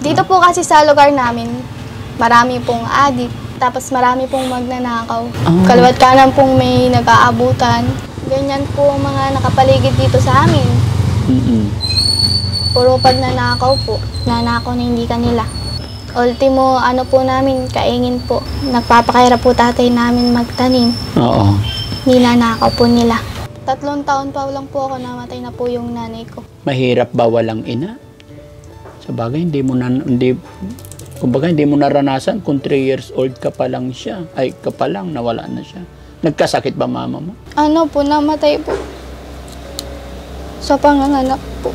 Dito po kasi sa lugar namin, marami pong adik, tapos marami pong magnanakaw. Kaliwat kanan pong may nag-aabutan. Ganyan po ang mga nakapaligid dito sa amin. Puro pagnanakaw po, nanakaw na hindi kanila. Ultimo, ano po namin, kaingin po. Nagpapakahirap po tatay namin magtanim. Oo. Ninanakaw po nila. 3 taon pa lang po ako, namatay na po yung nanay ko. Mahirap ba walang ina? Sa bagay, kumbaga hindi mo naranasan kung 3 years old ka pa lang siya. Ay, ka pa lang, nawala na siya. Nagkasakit ba mama mo? Ano po, namatay po. Sa panganganak po.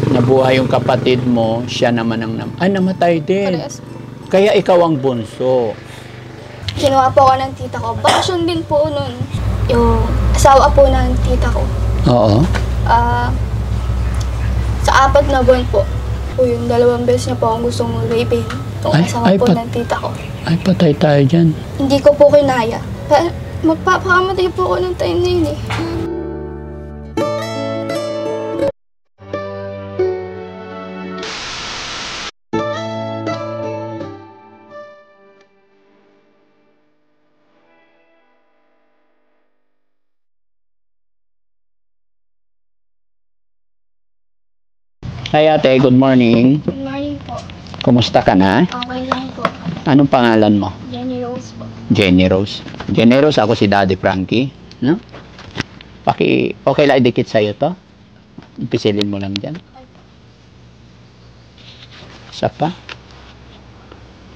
Nabuhay yung kapatid mo, siya naman ang namatay din. Parehas. Kaya ikaw ang bunso. Kinuha po ako ng tita ko. Bakasyon din po nun. Yung asawa po ng tita ko. Oo. Sa 4 na buwan po. Yung 2 beses niya po akong gustong rapin. Yung asawa po ng tita ko. Ay, patay tayo dyan. Hindi ko po kinaya. Magpapakamatay po ako ng time na yun eh. Hi ate, good morning. Good morning po. Kumusta ka na? Okay lang po. Anong pangalan mo? Jenny Rose po. Jenny Rose. Jenny Rose, ako si Daddy Frankie. No? Okay lang idikit sa'yo to? Pisilin mo lang dyan. Isa pa.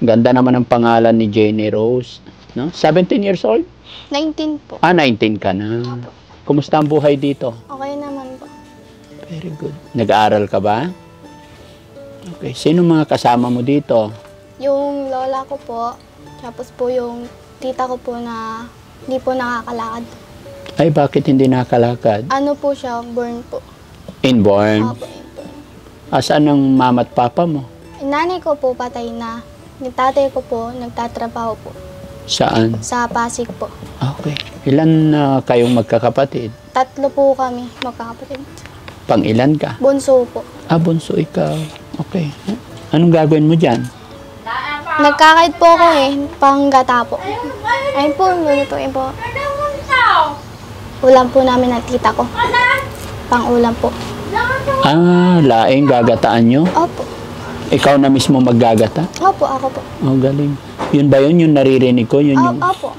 Ganda naman ang pangalan ni Jenny Rose. No? 17 years old? 19 po. 19 ka na. Kumusta ang buhay dito? Okay naman po. Very good. Nag-aaral ka ba? Okay. Sino mga kasama mo dito? Yung lola ko po, tapos po yung tita ko po na hindi po nakakalakad. Ay, bakit hindi nakalakad? Ano po siya, born po. Inborn? Opo, inborn. Asan ang mama at papa mo? Yung nanay ko po patay na. Yung tatay ko po, nagtatrabaho po. Saan? Sa Pasig po. Okay. Ilan kayong magkakapatid? 3 po kami, magkakapatid. Pang ilan ka? Bunso po. Bunso ikaw. Okay. Anong gagawin mo dyan? Nagkakait po ako eh, panggata po. Ayun po, lulutuin po. Ulam po namin ng tita ko. Pang-ulam po. Laing gagataan nyo? Opo. Ikaw na mismo maggagata? Opo, ako po. Oh, galing. Yun ba yun? Yung naririnig ko? Yun yung, Opo.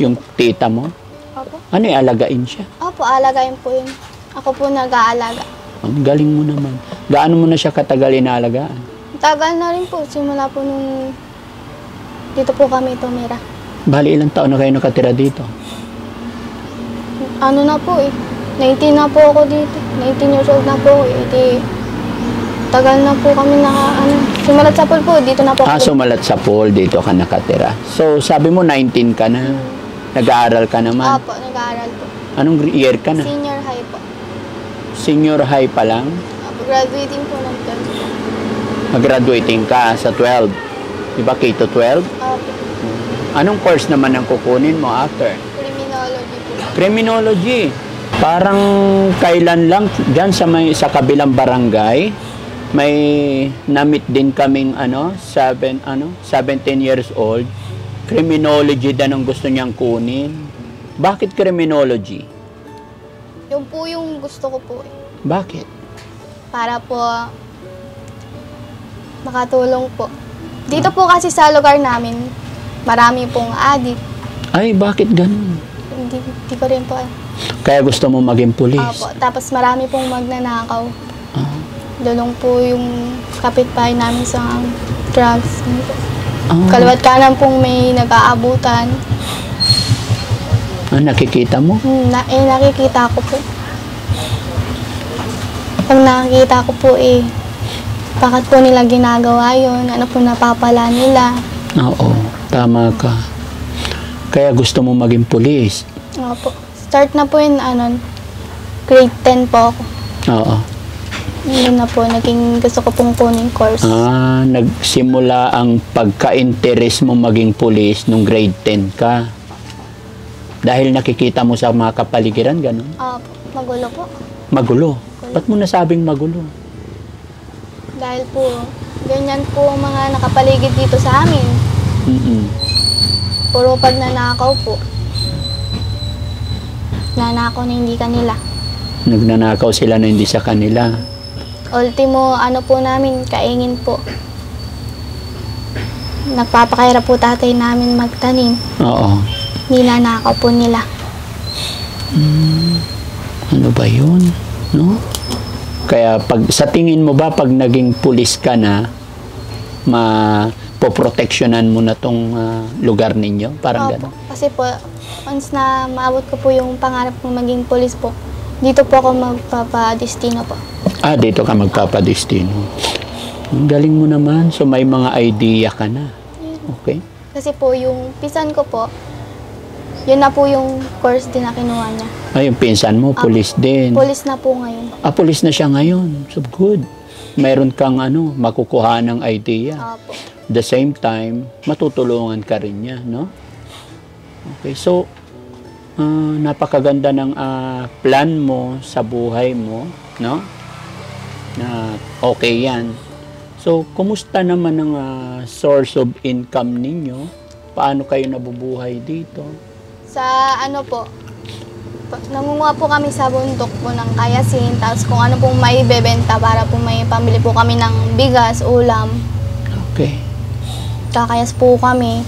yung tita mo? Opo. Ano alagain siya? Opo, alagayin po yun. Ako po nag-aalaga. Ang galing mo naman. Gaano mo na siya katagal inaalagaan? Tagal na rin po. Simula po nung dito po kami tumira. Bali, ilang taon na kayo nakatira dito? Ano na po eh. 19 na po ako dito. 19 years old na po ako eh. Tagal na po kami sumalat sa pool po. Dito na po ako. Sumalat sa pool. Dito ka nakatira. So, sabi mo 19 ka na. Nag-aaral ka naman. Opo, nag-aaral po. Anong year ka na? Senior high po. Senior high pa lang? Opo, graduating po ng 12. Mag-graduating ka sa 12. Diba K-12? Opo. Anong course naman ang kukunin mo after? Criminology po. Criminology. Parang kailan lang dyan sa kabilang barangay, may na-meet din kaming 17 years old. Criminology din ang gusto niyang kunin. Bakit criminology? Yung po yung gusto ko po eh. Bakit? Para po makatulong po. Dito po kasi sa lugar namin, marami pong adik. Ay, bakit ganun? Hindi ko rin po. Kaya gusto mo maging pulis? Opo. Tapos marami pong magnanakaw. Dulong po yung kapitbahay namin sa drugs. Kaliwat kanan pong may nag-aabutan. Nakikita mo? Nakikita ko po. Pag nakikita ko po bakit po nila ginagawa yun? Ano po napapala nila? Oo, tama ka. Kaya gusto mo maging pulis? Opo. Start na po yun, grade 10 po ako. Oo. Yun na po, naging gusto ko pong kunin course. Nagsimula ang pagka-interest mo maging pulis nung grade 10 ka. Dahil nakikita mo sa mga kapaligiran, gano'n? Opo, magulo po. Magulo? Ba't mo nasabing magulo? Dahil po, Ganyan po ang mga nakapaligid dito sa amin. Mm-mm. Puro pagnanakaw po. Nanakaw na hindi kanila. Nagnanakaw sila na hindi sa kanila. Ultimo, ano po namin, kaingin po. Nagpapakahirap po tatay namin magtanim. Oo. Ninanakaw po nila. Ano ba yun? No? Kaya sa tingin mo ba pag naging pulis ka na, poproteksyonan mo na tong lugar ninyo? Parang Opo. gano'n. Kasi po, once na maabot ko po yung pangarap kong maging polis po, dito po ako magpapadestino po. Dito ka magpapadestino. Ang galing mo naman. So may mga idea ka na. Okay. Kasi po yung pisan ko po, yun na po yung course din na kinuha niya. Yung pinsan mo, pulis din. Polis na po ngayon. Pulis na siya ngayon. So good. Mayroon kang makukuha ng idea. Opo. The same time, matutulungan ka rin niya, no? Okay, so, napakaganda ng plan mo sa buhay mo, no? Na okay yan. So, kumusta naman ang source of income ninyo? Paano kayo nabubuhay dito? Sa ano po, nangunguha po kami sa bundok po ng kayasin, tapos kung ano pong may bebenta para po may pambili po kami ng bigas, ulam. Okay. Kakayas po kami.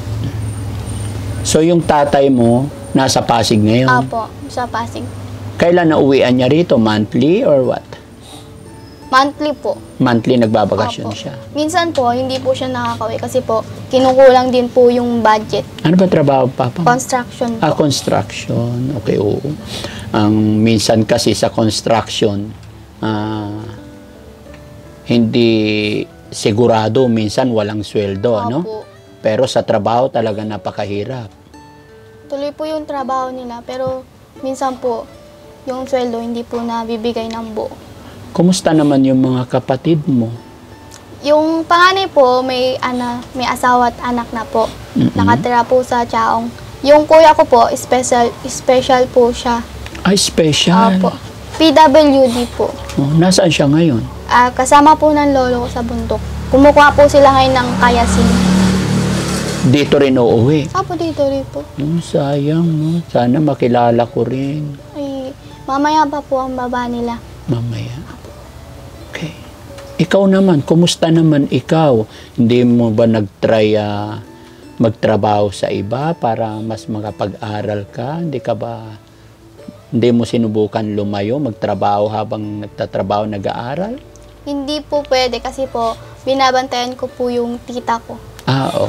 So, yung tatay mo, nasa Pasig ngayon? Apo, sa Pasig. Kailan nauwian niya rito? Monthly or what? Monthly po. Monthly nagbabakasyon Opo. siya. Minsan po, hindi po siya nakakauwi kasi po, kinukulang din po yung budget. Ano ba trabaho, Papa? Construction po. Construction. Okay, oo. Ang minsan kasi sa construction, hindi sigurado, minsan walang sweldo, ano? Opo. Pero sa trabaho talaga napakahirap. Tuloy po yung trabaho nila, pero minsan po, yung sweldo hindi po nabibigay ng buo. Kumusta naman yung mga kapatid mo? Yung panganay po, may asawa at anak na po. Nakatira po sa Chaong. Yung kuya ko po, special po siya. Special? Opo. PWD po. Nasaan siya ngayon? Kasama po ng lolo ko sa bundok. Kumukuha po sila ngayon ng kayasin. Dito rin uuwi? Opo, dito rin po. Sayang, no? Sana makilala ko rin. Ay, mamaya pa po ang baba nila. Mamaya. Okay. Ikaw naman, kumusta naman ikaw? Hindi mo ba nag-try magtrabaho sa iba para mas makapag-aral ka? Hindi mo sinubukan lumayo, magtrabaho habang nagtatrabaho, nag-aaral? Hindi po pwede kasi po, binabantayan ko po yung tita ko.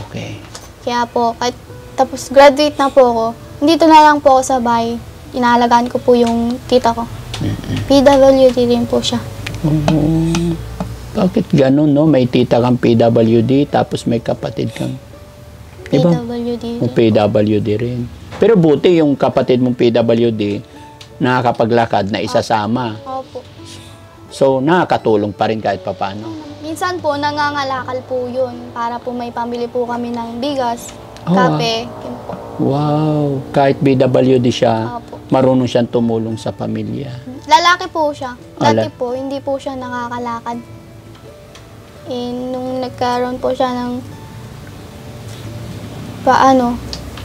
Okay. Kaya po, kahit tapos graduate na po ako, dito na lang po ako sa bahay. Inaalagaan ko po yung tita ko. PWD rin po siya. Bakit ganun, no? May tita kang PWD, tapos may kapatid kang PWD rin. PWD rin. Pero buti yung kapatid mong PWD, nakakapaglakad na isasama. Opo. So, nakakatulong pa rin kahit papano. Minsan po, nangangalakal po yun para po may pambili po kami ng bigas, Oh, kape, yun po. Wow! Kahit PWD siya, Opo. marunong siyang tumulong sa pamilya. Lalaki po siya. Dati Ala- po, hindi po siya nakakalakad. Nung nagkaroon po siya ng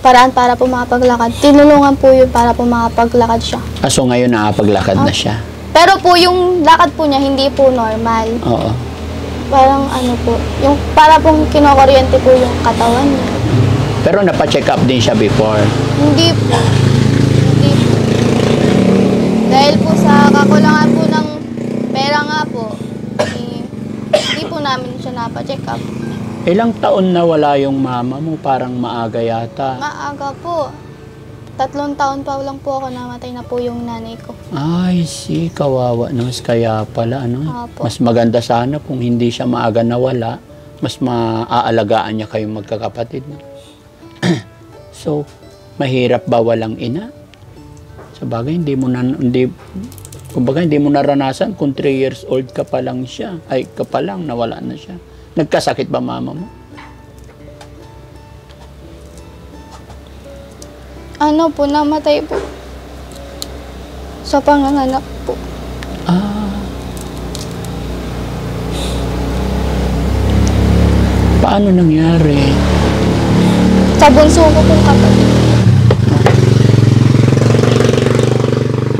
paraan para po makapaglakad, tinulungan po yun para po makapaglakad siya. So ngayon nakapaglakad na siya. Pero po yung lakad po niya, hindi po normal. Oo. Parang yung para pong kinokuryente po yung katawan niya. Pero napacheck up din siya before. Hindi po. Hindi po. Dahil po sa kakulangan po ng pera nga po, hindi po namin siya napacheck up. Ilang taon na wala yung mama mo? Parang maaga yata. Maaga po. 3 taon pa lang po ako, namatay na po yung nanay ko. Ay, kawawa naman. Kaya pala, Opo. Mas maganda sana kung hindi siya maaga nawala, mas maaalagaan niya kayong magkakapatid. No? So, mahirap ba walang ina? Sa bagay, hindi mo naranasan kung 3 years old ka pa lang siya. Ay, ka pa lang, nawala na siya. Nagkasakit ba mama mo? Namatay po. Sa panganganak po. Paano nangyari? Sa bunso ko pong kapatid.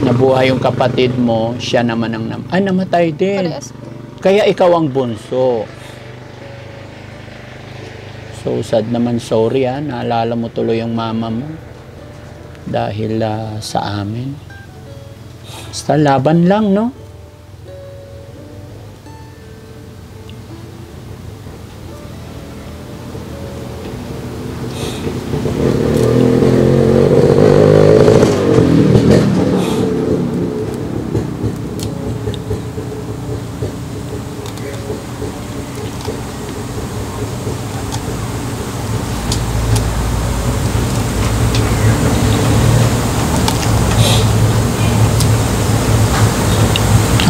Nabuhay yung kapatid mo, siya naman ang namatay din. Parehas po. Kaya ikaw ang bunso. So sad naman, sorry naalala mo tuloy yung mama mo. Dahil sa amin. Basta laban lang, no?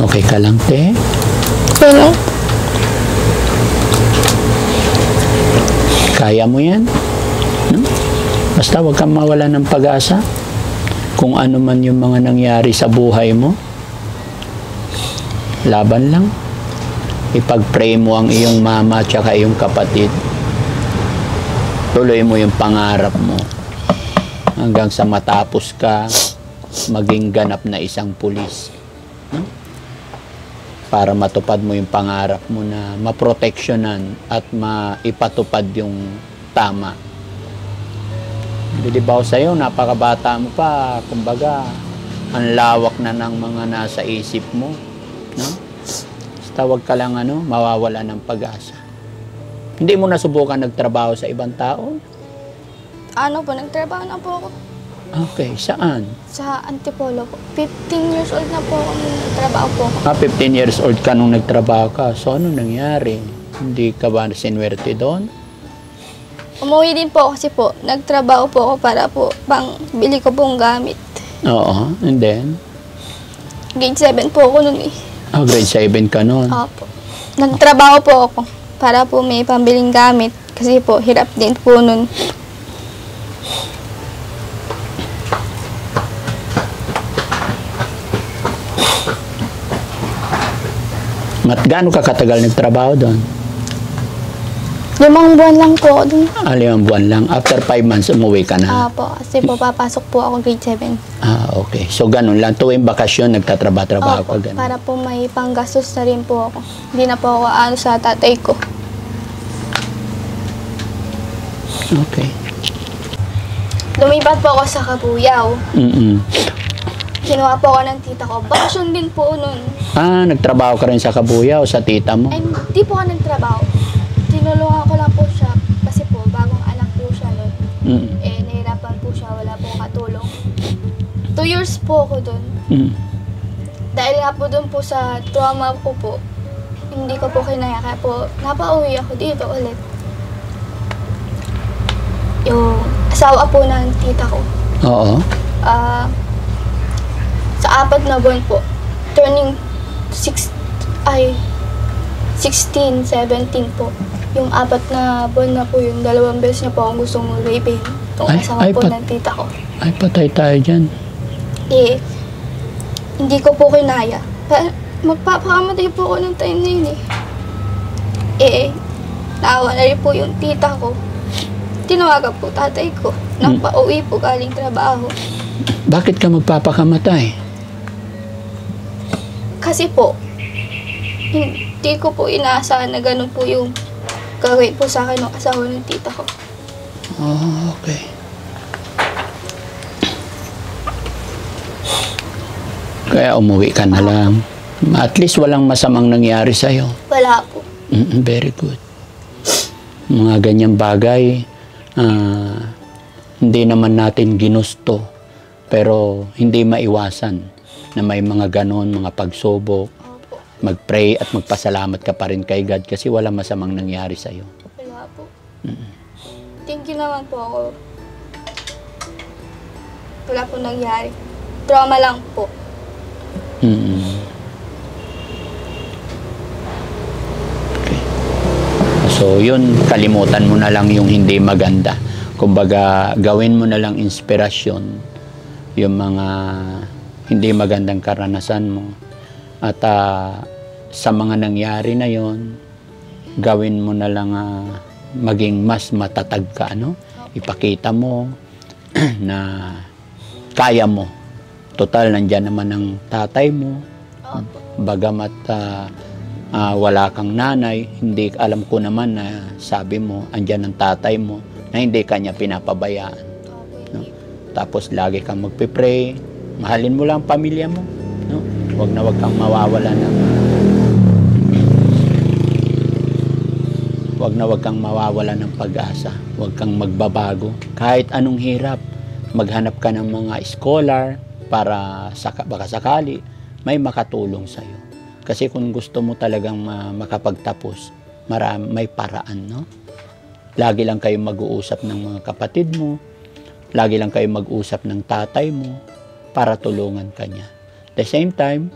Okay ka lang, te? Pero, Kaya mo yan? No? Basta huwag kang mawala ng pag-asa. Kung ano man yung mga nangyari sa buhay mo, laban lang. Ipag-pray mo ang iyong mama at saka iyong kapatid. Tuloy mo yung pangarap mo. Hanggang sa matapos ka, maging ganap na isang pulis. No? Para matupad mo yung pangarap mo na maproteksyonan at maipatupad yung tama. Bilibaw sa'yo, napakabata mo pa. Kumbaga, ang lawak na ng mga nasa isip mo. No? Basta huwag ka lang mawawala ng pag-asa. Hindi mo nasubukan nagtrabaho sa ibang tao? nagtrabaho na po ako Okay, saan? sa Antipolo po. 15 years old na po ako nung nagtrabaho po ako. 15 years old ka nung nagtrabaho ka. So, ano nangyari? Hindi ka ba sinwerte doon? Umuwi din po kasi po, nagtrabaho po ako para po pang bili ko pong gamit. Oo, and then? Grade 7 po ako nun eh. Grade 7 ka noon. Opo. Nagtrabaho po ako para po may pambiling gamit kasi po hirap din po nun. Gaano ka katagal nagtrabaho doon? 5 buwan lang po ako dun. 5 buwan lang. After 5 months, umuwi ka na. Po, kasi po papasok po ako grade 7. Okay. So, ganun lang. Tuwing bakasyon, nagtatrabaho-trabaho ka. Opo, Ganun. para po may panggastos na rin po ako. Hindi na po ako sa tatay ko. Okay. Lumipat po ako sa Kabuyaw. Mm-mm. Kinuha po ako ng tita ko. Bakasyon din po nun. Nagtrabaho ka rin sa Kabuyaw, sa tita mo? Ay, hindi po ako nagtrabaho. Tinulungan ko lang po siya kasi po bagong anak po siya nun. Mm. Nahirapan po siya, wala pong katulong. 2 years po ako dun. Mm. Dahil nga po dun po sa trauma ko po, hindi ko po kinaya. Kaya po, napauwi ako dito ulit. Yung asawa po ng tita ko. Oo. Sa 4 na buwan po, turning 16, 17 po. Yung 4 na buwan na po yun, 2 beses niya po akong gustong rapin. Itong asawa po ng tita ko. Ay, patay tayo dyan. Hindi ko po kinaya. Magpapakamatay po ako ng time na yun naawa na rin po yung tita ko. Tinawagan po tatay ko nang pauwi po galing trabaho. Bakit ka magpapakamatay? Kasi po, hindi ko po inaasahan na ganun po yung gagawin po sa akin ng asawa ng tita ko. Okay. Kaya umuwi ka na lang. At least walang masamang nangyari sa'yo. Wala po. Very good. Mga ganyang bagay, hindi naman natin ginusto. Pero hindi maiwasan na may mga ganon, mga pagsubok. Opo. Mag-pray at magpasalamat ka pa rin kay God kasi walang masamang nangyari sa'yo. Wala po. Thank you naman po ako. Wala po nangyari. Trauma lang po. Okay. So yun, kalimutan mo na lang yung hindi maganda. Kumbaga, gawin mo na lang inspirasyon yung mga hindi magandang karanasan mo. At sa mga nangyari na yon, gawin mo na lang maging mas matatag ka, ano? Ipakita mo na kaya mo. Total, nandyan naman ang tatay mo. Bagamat wala kang nanay, hindi alam ko naman na sabi mo, andyan ang tatay mo, na hindi kanya pinapabayaan. No? Tapos lagi kang magpipray, mahalin mo lang ang pamilya mo. No? Wag kang mawawala ng wag kang mawawala ng pag-asa. Wag kang magbabago. Kahit anong hirap, maghanap ka ng mga scholar para baka sakali may makatulong sa'yo. Kasi kung gusto mo talagang makapagtapos, may paraan, no? Lagi lang kayo mag-uusap ng mga kapatid mo, lagi lang kayo mag-usap ng tatay mo para tulungan ka niya. At the same time,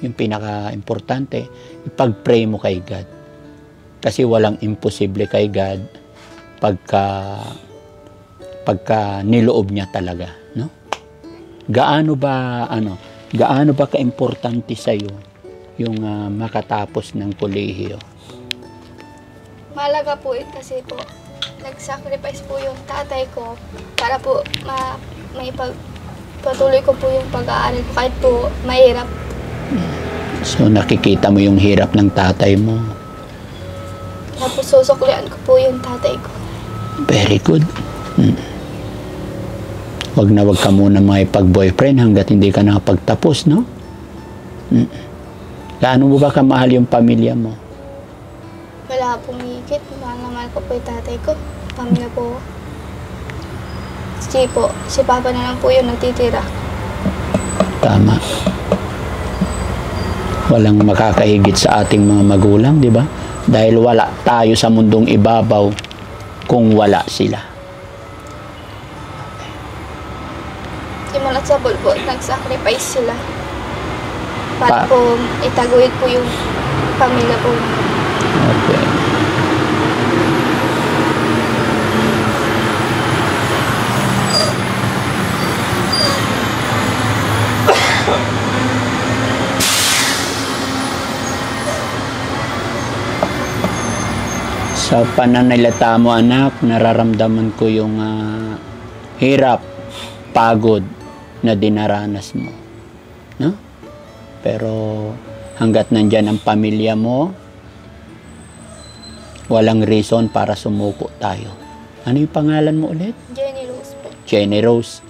yung pinaka-importante, ipag-pray mo kay God. Kasi walang imposible kay God pagka niloob niya talaga, no? Gaano ba ka-importante sa iyo yung makatapos ng kolehiyo? Mahalaga po yun kasi po, nag-sacrifice po yung tatay ko para po patuloy ko po yung pag-aaral ko kahit po mahirap. So nakikita mo yung hirap ng tatay mo. Tapos susuklian ko po yung tatay ko. Very good. Wag ka muna makipag-boyfriend hanggat hindi ka nakapagtapos, no? Gaano mo ba kamahal yung pamilya mo? Wala pong higit. Mahal na mahal ko po yung tatay ko. Pamilya po. Si Papa na lang po yung natitira. Tama. Walang makakahigit sa ating mga magulang, di ba? Dahil wala tayo sa mundong ibabaw kung wala sila. Simulat sa bulbo, nag-sacrifice sila. Para po itaguyod po yung pamilya po. Okay. Sa pananalita mo, anak, nararamdaman ko yung hirap, pagod na dinaranas mo. No? Pero hanggat nandyan ang pamilya mo, walang reason para sumuko tayo. Ano yung pangalan mo ulit? Jenny Rose po. Jenny Rose.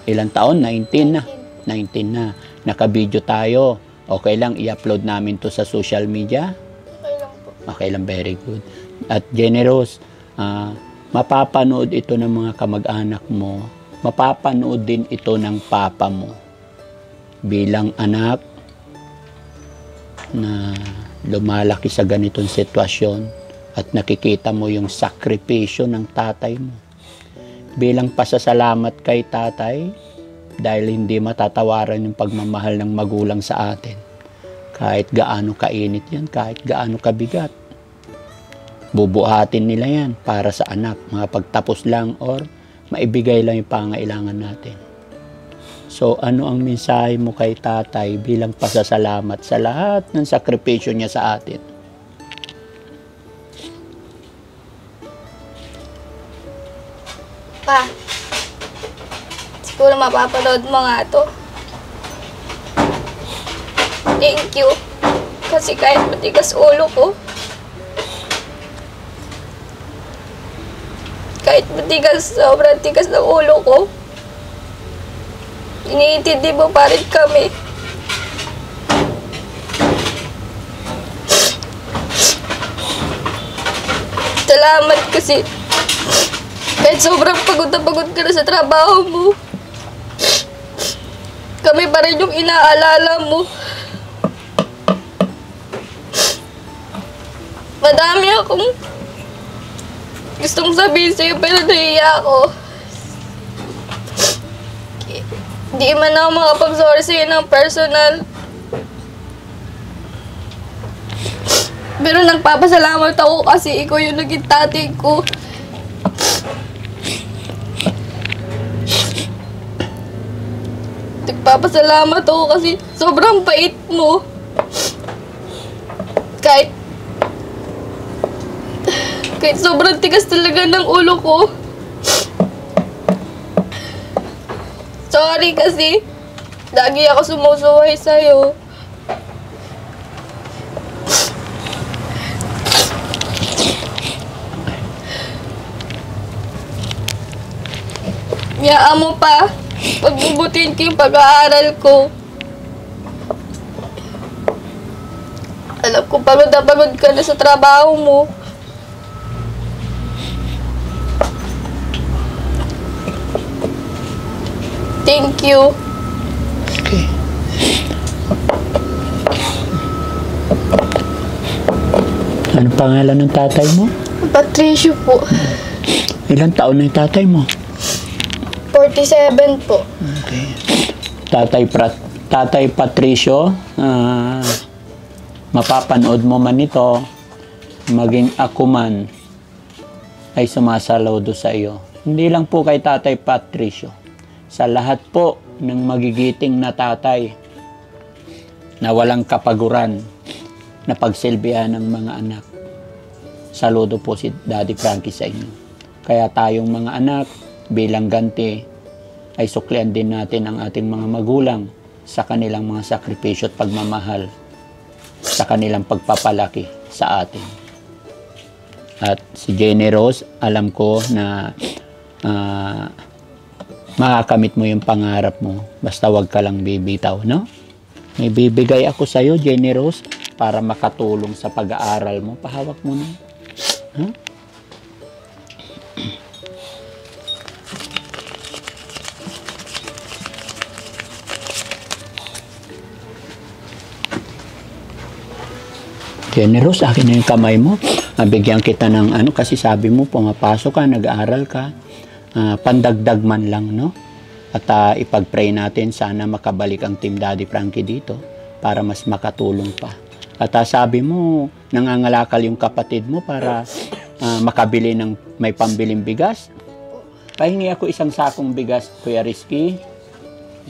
Ilang taon? 19 na. 19 na. Naka-video tayo. Okay lang, i-upload namin to sa social media? Okay lang po. Okay lang, very good. At Jenny Rose, mapapanood ito ng mga kamag-anak mo. Mapapanood din ito ng papa mo. Bilang anak na lumalaki sa ganitong sitwasyon at nakikita mo yung sakripisyo ng tatay mo. Bilang pasasalamat kay tatay, dahil hindi matatawaran yung pagmamahal ng magulang sa atin. Kahit gaano kainit yan, kahit gaano kabigat. Bubuhatin nila yan para sa anak, mga pagtapos lang or maibigay lang yung pangailangan natin. So, ano ang mensahe mo kay tatay bilang pasasalamat sa lahat ng sakripisyo niya sa atin? Pa, siguro mapapanood mo nga to. Thank you. Kasi kahit matigas ulo ko, kahit matigas, sobrang tigas ng ulo ko, iniintindi mo pa rin kami. Salamat kasi kahit sobrang pagod na pagod ka na sa trabaho mo, kami pa rin yung inaalala mo. Madami akong gustong sabihin sa'yo pero nahiya ako. Di man ako makapag-sorry sa'yo ng personal. Pero nagpapasalamat ako kasi ikaw yung naging tatay ko. Nagpapasalamat ako kasi sobrang bait mo. Kahit Kahit sobrang tigas talaga ng ulo ko. Sorry kasi lagi ako sumusuway sa'yo. Yaan mo pa. Pagbubutin ko yung pag-aaral ko. Alam ko pagod na pagod ka na sa trabaho mo. Thank you. Okay. Ano pangalan ng tatay mo? Patricio po. Ilang taon na yung tatay mo? 47 po. Okay. Tatay Patricio, mapapanood mo man ito, maging ako man ay sumasaludo sa iyo. Hindi lang po kay Tatay Patricio, sa lahat po ng magigiting na tatay na walang kapaguran na pagsilbihan ng mga anak. Saludo po si Daddy Frankie sa inyo. Kaya tayong mga anak, bilang ganti, ay suklian din natin ang ating mga magulang sa kanilang mga sakripisyo at pagmamahal, sa kanilang pagpapalaki sa atin. At si Jenny Rose, alam ko na makakamit mo yung pangarap mo. Basta wag ka lang bibitaw, no? May bibigay ako sa iyo, Jenny Rose, para makatulong sa pag-aaral mo. Pahawak mo na. Huh? Jenny Rose, akin na yung kamay mo. Bigyan kita ng ano, kasi sabi mo, pumapasok ka, nag-aaral ka. Pandagdag man lang, no? At ipag-pray natin, sana makabalik ang Team Daddy Frankie dito para mas makatulong pa. At sabi mo, nangangalakal yung kapatid mo para makabili ng may pambiling bigas. Pahingi ako isang sakong bigas, Kuya Rizky.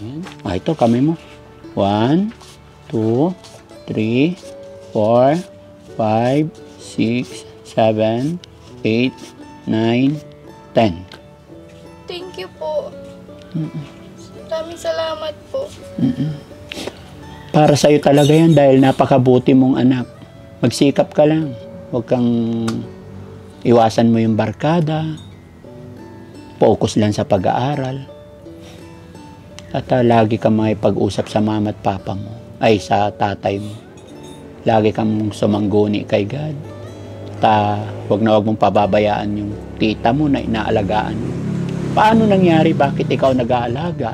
Ayan. Ito, kami mo. 1, 2, 3, 4, 5, 6, 7, 8, 9, 10. Thank you po. Maraming salamat po. Para sa'yo talaga yan dahil napakabuti mong anak. Magsikap ka lang. Huwag kang iwasan mo yung barkada. Focus lang sa pag-aaral. At lagi kang makipag-usap sa mama at papa mo. Ay, sa tatay mo. Lagi kang sumangguni kay God. At huwag na huwag mong pababayaan yung tita mo na inaalagaan mo. Paano nangyari? Bakit ikaw nag-aalaga?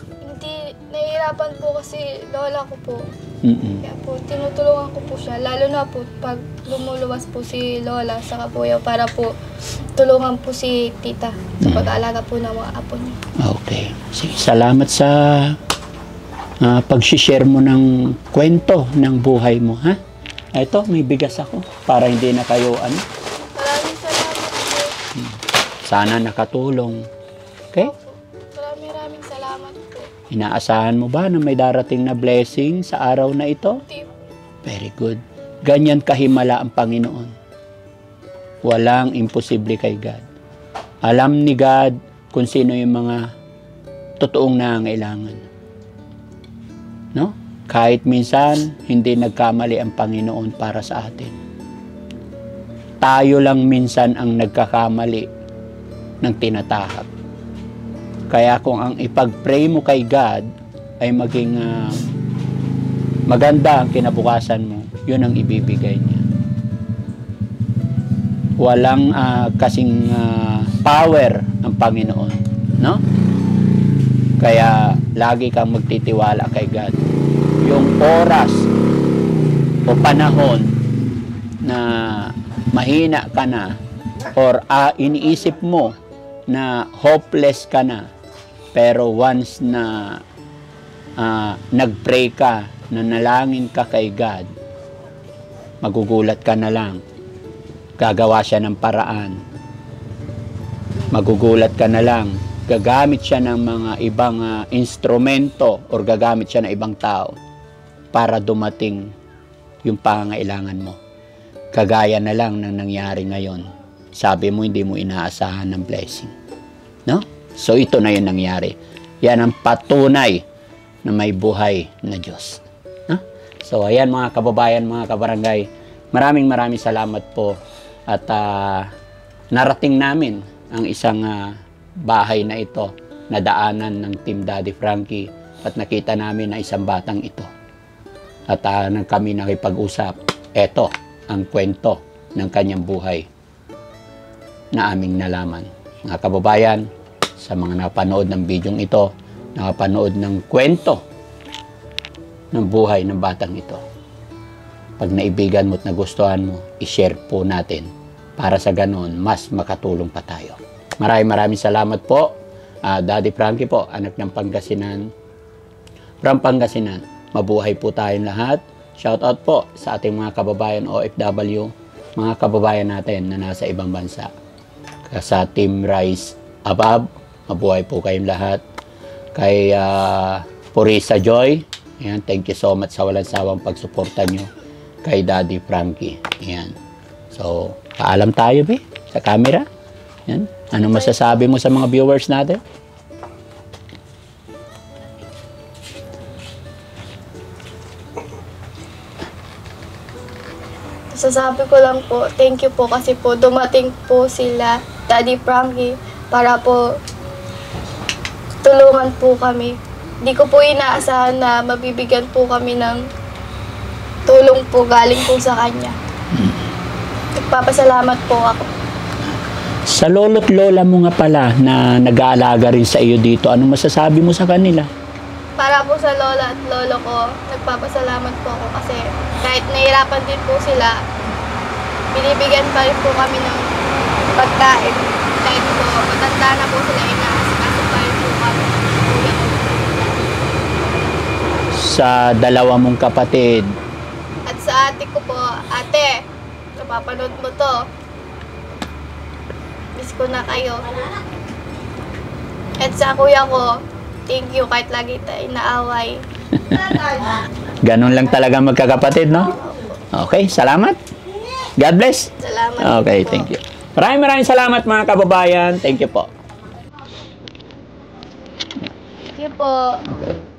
Hindi, nahihirapan po kasi lola ko po. Mm-mm. Kaya po, tinutulungan ko po siya. Lalo na po, pag lumuluwas po si lola sa kapuyaw para po tulungan po si tita sa pag-aalaga po ng mga apo niya. Okay. Sige, salamat sa pag-share mo ng kwento ng buhay mo, ha? Ito, may bigas ako para hindi na kayo Maraming salamat po. Sana nakatulong. Okay? Maraming salamat po. Inaasahan mo ba na may darating na blessing sa araw na ito? Tip. Very good. Ganyan kahimala ang Panginoon. Walang imposible kay God. Alam ni God kung sino yung mga totoong nangangailangan. No? Kahit minsan, hindi nagkamali ang Panginoon para sa atin. Tayo lang minsan ang nagkakamali ng tinatahak. Kaya kung ang ipag-pray mo kay God ay maging maganda ang kinabukasan mo, yun ang ibibigay niya. Walang kasing power ang Panginoon, no? Kaya lagi kang magtitiwala kay God. Yung oras o panahon na mahina ka na or iniisip mo na hopeless ka na, pero once na nag-pray ka, nanalangin ka kay God, magugulat ka na lang. Gagawa siya ng paraan. Magugulat ka na lang. Gagamit siya ng mga ibang instrumento or gagamit siya ng ibang tao para dumating yung pangangailangan mo. kagaya na lang ng nangyari ngayon. Sabi mo, hindi mo inaasahan ng blessing. No? So, ito na yung nangyari. Yan ang patunay na may buhay na Diyos. No? So, ayan mga kababayan, mga kabarangay, maraming salamat po. At narating namin ang isang bahay na ito na daanan ng Team Daddy Frankie at nakita namin na isang batang ito. At nang kami nakipag-usap, eto ang kwento ng kanyang buhay na aming nalaman. Mga kababayan, sa mga napanood ng bidyong ito, nakapanood ng kwento ng buhay ng batang ito. Pag naibigan mo at nagustuhan mo, i-share po natin para sa ganon, mas makatulong pa tayo. Maraming salamat po. Daddy Frankie po, anak ng Pangasinan. From Pangasinan, mabuhay po tayong lahat. Shout out po sa ating mga kababayan OFW, mga kababayan natin na nasa ibang bansa. Sa Team Rise Above, mabuhay po kayong lahat. Kay Purisa Joy, ayan, thank you so much sa walang sawang pagsuporta nyo kay Daddy Frankie. Ayan. So, paalam tayo, be, sa camera. Ayan. Anong masasabi mo sa mga viewers natin? Sasabi ko lang po, thank you po kasi po dumating po sila, Daddy Frankie, para po tulungan po kami. Hindi ko po inaasahan na mabibigyan po kami ng tulong po galing po sa kanya. Nagpapasalamat po ako. Sa lolo't lola mo nga pala na nag-aalaga rin sa iyo dito, anong masasabi mo sa kanila? Para po sa lola at lolo ko, nagpapasalamat po ako kasi kahit nahirapan din po sila, binibigyan pa rin po kami ng pagkain. Kahit po matanda na po sila, inaasikaso pa rin po kami. Sa dalawa mong kapatid, At sa ate ko po, ate, napapanood mo to. Miss ko na kayo. At sa kuya ko, thank you kahit lagi tayo inaaway. ganun lang talaga magkakapatid, no? Okay, salamat. God bless. Salamat Okay, po. thank you. Maraming salamat mga kababayan. Thank you po. Thank you po. Okay.